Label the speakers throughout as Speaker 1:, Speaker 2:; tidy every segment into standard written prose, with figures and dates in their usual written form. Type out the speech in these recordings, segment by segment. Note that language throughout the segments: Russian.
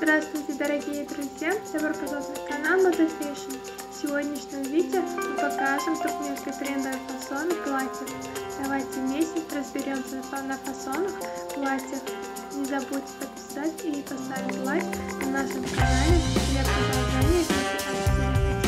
Speaker 1: Здравствуйте, дорогие друзья! Добро пожаловать на канал Moda Fashion. В сегодняшнем видео мы покажем топ-несколько трендовых фасонов платьев. Давайте вместе разберемся на фасонах платьев. Не забудьте подписать и поставить лайк на нашем канале для продолжения этих активных видео.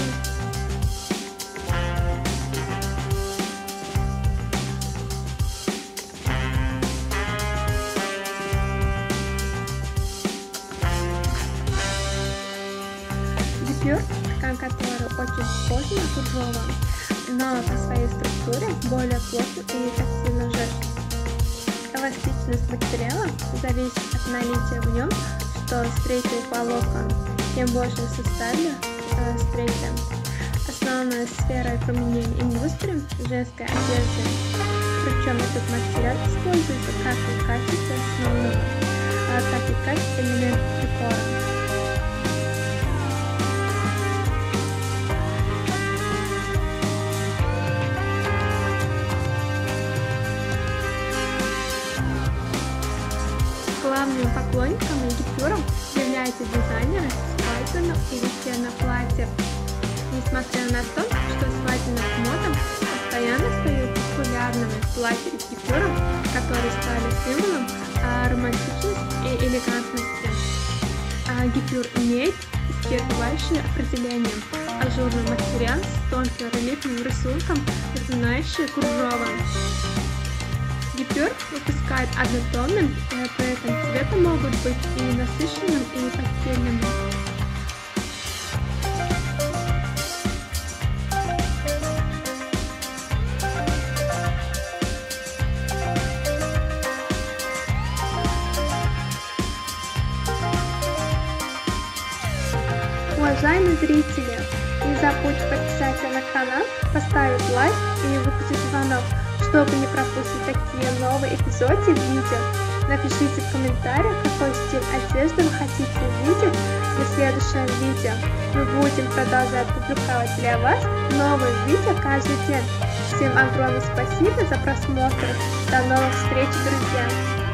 Speaker 1: Гипюр, ткань которой очень похожа на кружево, но по своей структуре более плотно и тактильно жесткий. Эластичность материала зависит от наличия в нем, что с третьего полока, тем больше в составе с третьим. Основная сфера применения индустрии – женской одежды. Причем этот материал используется как в качестве основного, так и в качестве элемента декора. Главными поклонниками гипюром являются дизайнеры свадебных и весенних платьев. Несмотря на то, что свадебных модам постоянно стают популярными платья из гипюра, которые стали символом романтичности и элегантности. Гипюр имеет исчерпывающее определение: ажурный материал с тонким рельефным рисунком, напоминающий кружево. Гипюр выпускает однотонным, при этом цвета могут быть и насыщенным, и пастельным. Уважаемые зрители, не забудьте подписаться на канал, поставить лайк и выключить звонок, чтобы не пропустить такие новые эпизоды видео. Напишите в комментариях, какой стиль одежды вы хотите увидеть в следующем видео. Мы будем продолжать публиковать для вас новые видео каждый день. Всем огромное спасибо за просмотр. До новых встреч, друзья!